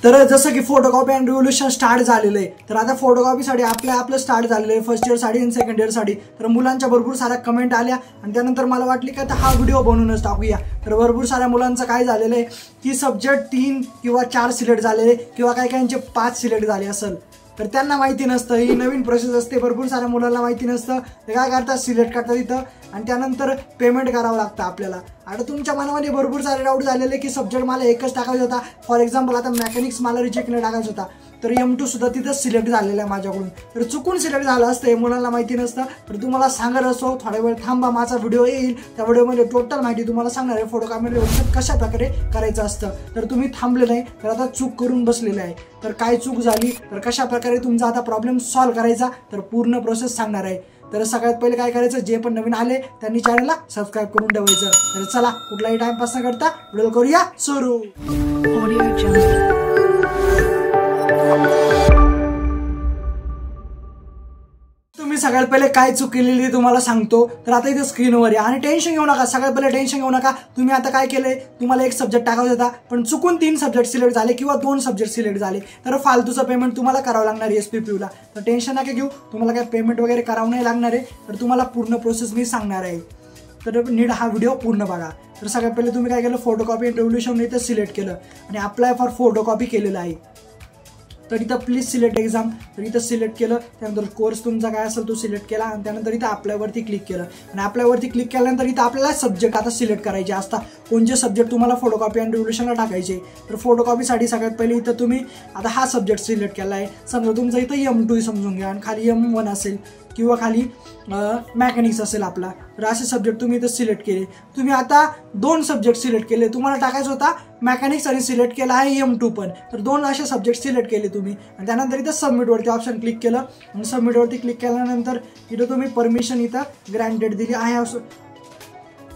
तर जसं की फोटोकॉपी अँड रिव्होल्युशन स्टार्ट झालेलं आहे, तर आता फोटोकॉपीसाठी आपलं स्टार्ट झालेलं आहे फर्स्ट इयरसाठी आणि सेकंड इयरसाठी. तर मुलांच्या भरपूर साऱ्या कमेंट आल्या आणि त्यानंतर मला वाटली की आता हा व्हिडिओ बनवूनच टाकूया. तर भरपूर साऱ्या मुलांचं काय झालेलं आहे की सब्जेक्ट 3 किंवा 4 सिलेक्ट झालेले किंवा काही काहींचे 5 सिलेक्ट झाले असेल. तर त्यांना माहिती नसतं, ही नवीन प्रोसेस असते, भरपूर साऱ्या मुलांना माहिती नसतं. ते काय करतात, सिलेक्ट करतात इथं आणि त्यानंतर पेमेंट करावं लागतं आपल्याला. आता तुमच्या मनामध्ये भरपूर सारे डाऊट झालेले की सब्जेक्ट मला एकच टाकायचा होता. फॉर एक्झाम्पल आता मेकॅनिक्स मला रिजेक्टला टाकायचा होता, तर M2 सुद्धा तिथं सिलेक्ट झालेलं आहे माझ्याकडून. तर चुकून सिलेक्ट झालं असतं, हे मुलांना माहिती नसतं. तर तुम्हाला सांगत असो, थोड्या वेळ थांबा, माझा व्हिडिओ येईल, त्या व्हिडिओमध्ये टोटल माहिती तुम्हाला सांगणार आहे फोटोकॉपी रिव्होल्युशन कशा प्रकारे करायचं असतं. तर तुम्ही थांबले नाही, तर आता चूक करून बसलेले आहे. तर काय चूक झाली, तर कशा प्रकारे तुमचा आता प्रॉब्लेम सॉल्व्ह करायचा, तर पूर्ण प्रोसेस सांगणार आहे. तर सगळ्यात पहिले काय करायचं, जे पण नवीन आले त्यांनी चॅनलला सबस्क्राईब करून ठेवायचं. तर चला, कुठलाही टाइमपास न करता व्हिडिओ करूया सुरू. तुम्ही सगळ्यात पहिले काय चूक केलेली तुम्हाला सांगतो. तर आता इथे स्क्रीनवर आहे आणि टेन्शन घेऊ नका, सगळ्यात पहिले टेन्शन घेऊ नका. तुम्ही आता काय केलंय, तुम्हाला एक सब्जेक्ट टाकायचा होता पण चुकून 3 सब्जेक्ट सिलेक्ट झाले किंवा 2 सब्जेक्ट सिलेक्ट झाले, तर फालतूचं पेमेंट तुम्हाला करावं लागणार आहे SPPU ला. तर टेन्शन नका घेऊ, तुम्हाला काय पेमेंट वगैरे करावं नाही लागणार आहे. तर तुम्हाला पूर्ण प्रोसेस मी सांगणार आहे, तर नीट हा व्हिडिओ पूर्ण बघा. तर सगळ्यात पहिले तुम्ही काय केलं, फोटोकॉपी अँड रिव्होल्युशन इथं सिलेक्ट केलं आणि अप्लाय फॉर फोटोकॉपी केलेलं आहे. तर इथं प्लीज सिलेक्ट एक्झाम, तर इथं सिलेक्ट केलं. त्यानंतर कोर्स तुमचा काय असेल तो सिलेक्ट केला आणि त्यानंतर इथं अप्लायवरती क्लिक केलं आणि अप्लायवरती क्लिक केल्यानंतर इथं आपल्याला सब्जेक्ट आता सिलेक्ट करायचे असतात. कोणते सब्जेक्ट तुम्हाला फोटोकॉपी अँड रिव्होल्युशनला टाकायचे. तर फोटोकॉपीसाठी सगळ्यात पहिले इथं तुम्ही आता हा सब्जेक्ट सिलेक्ट केला आहे. समजा तुमचा इथं M2 समजून घ्या आणि खाली M1 असेल किंवा खाली मेकॅनिक्स असेल आपला. तर असे सब्जेक्ट तुम्ही इथं सिलेक्ट केले. तुम्ही आता 2 सब्जेक्ट सिलेक्ट केले, तुम्हाला टाकायचा होता मेकॅनिक्स आणि सिलेक्ट केला आहे M2 पण. तर 2 असे सब्जेक्ट सिलेक्ट केले तुम्ही आणि त्यानंतर इथं सबमिटवरती ऑप्शन क्लिक केलं आणि सबमिटवरती क्लिक केल्यानंतर इथं तुम्ही परमिशन इथं ग्रँटेड दिली आहे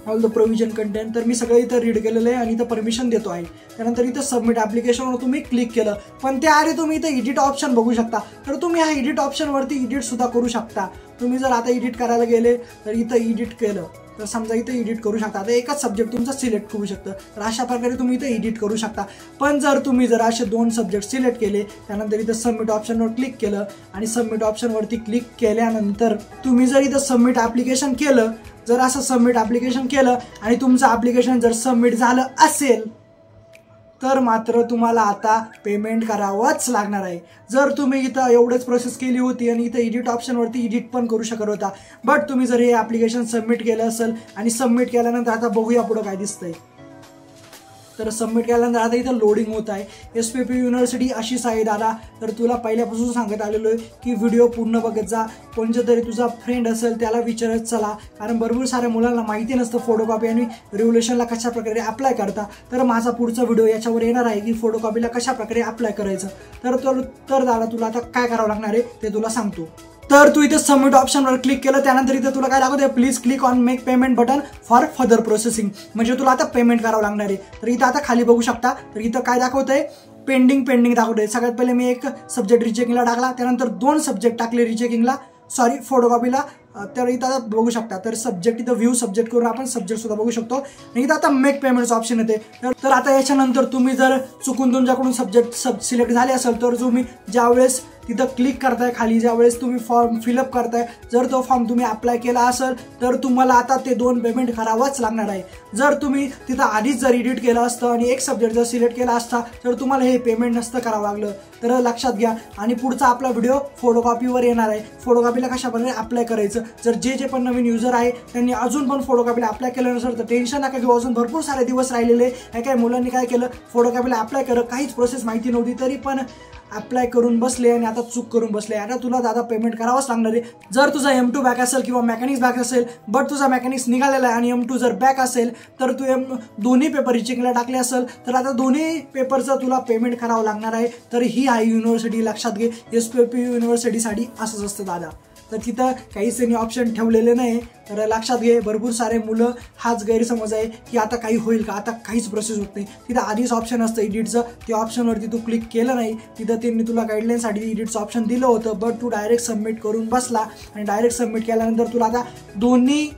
ऑल द प्रोव्हिजन कंटेंट. तर मी सगळं इथं रीड केलेलं आहे आणि इथं परमिशन देतो आहे. त्यानंतर इथं सबमिट ॲप्लिकेशनवर तुम्ही क्लिक केलं, पण त्याआधी तुम्ही इथं एडिट ऑप्शन बघू शकता. तर तुम्ही ह्या एडिट ऑप्शनवरती एडिट सुद्धा करू शकता. तुम्ही जर आता एडिट करायला गेले तर इथं एडिट केलं तर समजा इथं एडिट करू शकता. आता एकच सब्जेक्ट तुमचा सिलेक्ट करू शकतं, तर अशा प्रकारे तुम्ही इथं एडिट करू शकता. पण जर तुम्ही असे 2 सब्जेक्ट सिलेक्ट केले, त्यानंतर इथं सबमिट ऑप्शनवर क्लिक केलं आणि सबमिट ऑप्शनवरती क्लिक केल्यानंतर तुम्ही जर इथं सबमिट ॲप्लिकेशन केलं, जर असं सबमिट ॲप्लिकेशन केलं आणि तुमचं ॲप्लिकेशन जर सबमिट झालं असेल तर मात्र तुम्हाला आता पेमेंट करावंच लागणार आहे. जर तुम्ही इथं एवढंच प्रोसेस केली होती आणि इथं एडिट ऑप्शनवरती एडिट पण करू शकत होता, बट तुम्ही जर हे ॲप्लिकेशन सबमिट केलं असेल आणि सबमिट केल्यानंतर आता बघूया पुढं काय दिसतंय. तर सबमिट केल्यानंतर आता इथं लोडिंग होत आहे. SPPU युनिव्हर्सिटी अशीच आहे दादा. तर तुला पहिल्यापासून सांगत आलेलो आहे की व्हिडिओ पूर्ण बघत जा. कोणतं तरी तुझा फ्रेंड असेल त्याला विचारत चला, कारण भरपूर साऱ्या मुलांना माहिती नसतं फोटोकॉपी आणि रिव्होल्युशनला कशा प्रकारे अप्लाय करता. तर माझा पुढचा व्हिडिओ याच्यावर येणार आहे की फोटोकॉपीला कशा प्रकारे अप्लाय करायचं. तर दादा तुला आता काय करावं लागणार आहे ते तुला सांगतो. तर तू इथे सबमिट ऑप्शनवर क्लिक केलं, त्यानंतर इथं तुला काय दाखवते, please click on make payment button for further processing. म्हणजे तुला आता पेमेंट करावं लागणार आहे. तर इथं आता खाली बघू शकता, तर इथं काय दाखवतंय, पेंडिंग दाखवतंय. सगळ्यात पहिले मी एक सब्जेक्ट रिचेकिंगला टाकला, त्यानंतर 2 सब्जेक्ट टाकले रिचेकिंगला, फोटोकॉपीला. तर इथं आता बघू शकता, तर सब्जेक्ट इथं व्ह्यू सब्जेक्ट करून आपण सब्जेक्ट सुद्धा बघू शकतो. आणि इथं आता मेक पेमेंटचं ऑप्शन येते. तर आता याच्यानंतर तुम्ही जर चुकून तुमच्याकडून सब्जेक्ट सिलेक्ट झाले असेल तर तुम्ही ज्यावेळेस तिथं क्लिक करताय खाली, ज्यावेळेस तुम्ही फॉर्म फिलअप करताय, जर तो फॉर्म तुम्ही अप्लाय केला असेल तर तुम्हाला आता ते 2 पेमेंट करावंच लागणार आहे. जर तुम्ही तिथं आधीच जर एडिट केलं असतं आणि एक सब्जेक्ट जर सिलेक्ट केला असता तर तुम्हाला हे पेमेंट नसतं करावं लागलं. तर लक्षात घ्या. आणि पुढचा आपला व्हिडिओ फोटोकॉपीवर येणार आहे, फोटोकॉपीला कशा प्रकारे अप्लाय करायचं. जर जे पण नवीन युजर आहे त्यांनी अजून पण फोटोकॉपीला अप्लाय केलं नसेल तर टेन्शन नका घेऊ, अजून भरपूर सारे दिवस राहिलेले. काय मुलांनी काय केलं, फोटोकॉपीला अप्लाय केलं, काहीच प्रोसेस माहिती नव्हती तरी पण अप्लाय करून बसले आणि आता चूक करून बसले. आता तुला दादा पेमेंट करावंच लागणार आहे. जर तुझा M2 बॅक असेल किंवा मेकॅनिक्स बॅक असेल, बट तुझा मेकॅनिक्स निघालेला आहे आणि M2 जर बॅक असेल तर तू दोन्ही पेपर रिचेकिंगला टाकले असेल तर आता दोन्ही पेपरचं तुला पेमेंट करावं लागणार आहे. तर ही आहे युनिव्हर्सिटी, लक्षात घे. SPPU युनिव्हर्सिटीसाठी असंच असतं दादा. तर तिथं काहीच त्यांनी ऑप्शन ठेवलेले नाही. तर लक्षात घे, भरपूर सारे मुलं हाच गैरसमज आहे की आता काही होईल का, आता काहीच प्रोसेस होत नाही. तिथं आधीच ऑप्शन असतं एडिटचं, त्या ऑप्शनवरती तू क्लिक केलं नाही. तिथं त्यांनी तुला गाईडलाईनसाठी एडिटचं ऑप्शन दिलं होतं, बट तू डायरेक्ट सबमिट करून बसला आणि डायरेक्ट सबमिट केल्यानंतर तुला आता दोन्ही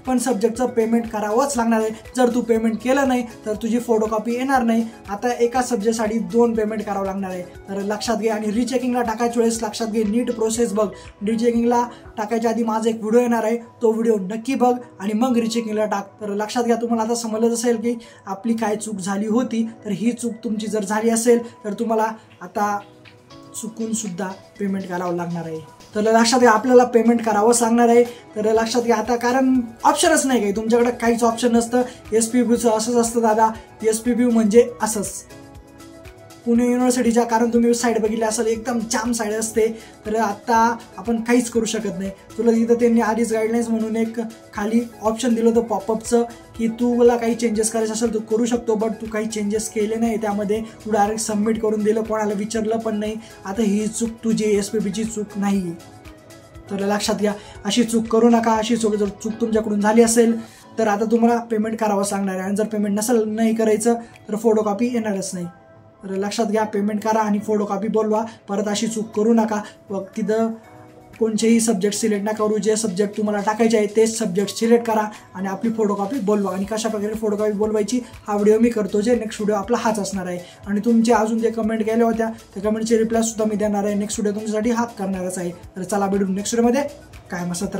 पण सब्जेक्टचं पेमेंट करावंच लागणार आहे. जर तू पेमेंट केलं नाही तर तुझी फोटोकॉपी येणार नाही. आता एका सब्जेक्टसाठी 2 पेमेंट करावं लागणार आहे. तर लक्षात घे. आणि रिचेकिंगला टाकायच्या वेळेस लक्षात घे, नीट प्रोसेस बघ. रिचेकिंगला टाकायच्या आधी माझा एक व्हिडिओ येणार आहे, तो व्हिडिओ नक्की बघ आणि मग रिचेकिंगला टाक. तर लक्षात घ्या, तुम्हाला आता समजलं असेल की आपली काय चूक झाली होती. तर ही चूक तुमची जर झाली असेल तर तुम्हाला आता चुकून सुद्धा पेमेंट करावं लागणार आहे. तर लक्षात घ्या, आपल्याला पेमेंट करावंच लागणार आहे. तर लक्षात घ्या आता, कारण ऑप्शनच नाही काही, तुमच्याकडे काहीच ऑप्शन नसतं. SPBचं असंच असतं दादा. SPB म्हणजे असंच पुणे युनिव्हर्सिटीच्या, कारण तुम्ही साईड बघितली असेल एकदम जाम साईड असते. तर आता आपण काहीच करू शकत नाही. तुला तिथं त्यांनी आधीच गाईडलाईन्स म्हणून एक खाली ऑप्शन दिलं होतं पॉपअपचं, की तुला काही चेंजेस करायचे असेल तू करू शकतो. बट तू काही चेंजेस केले नाही त्यामध्ये, तू डायरेक्ट सबमिट करून दिलं, कोणाला विचारलं पण नाही. आता ही चूक तुझी SPBची चूक नाही. तर लक्षात घ्या, अशी चूक करू नका. अशी चूक जर तुमच्याकडून झाली असेल तर आता तुम्हाला पेमेंट करावंच लागणार आहे. आणि जर पेमेंट नसेल नाही करायचं तर फोटोकॉपी येणारच नाही. तर लक्षात घ्या, पेमेंट करा आणि फोटोकॉपी बोलवा. परत अशी चूक करू नका. व तिथं कोणतेही सब्जेक्ट सिलेक्ट नका करू. जे सब्जेक्ट तुम्हाला टाकायचे आहे तेच सब्जेक्ट सिलेक्ट करा आणि आपली फोटोकॉपी बोलवा. आणि कशा प्रकारे फोटोकॉपी बोलवायची हा व्हिडिओ मी करतो, जे नेक्स्ट व्हिडिओ आपला हाच असणार आहे. आणि तुमचे अजून जे कमेंट केल्या होत्या त्या कमेंटचे रिप्लाय सुद्धा मी देणार आहे. नेक्स्ट व्हिडिओ तुमच्यासाठी हाच करणारच आहे. तर चला भेटू नेक्स्ट व्हिडिओमध्ये. काय मस्त.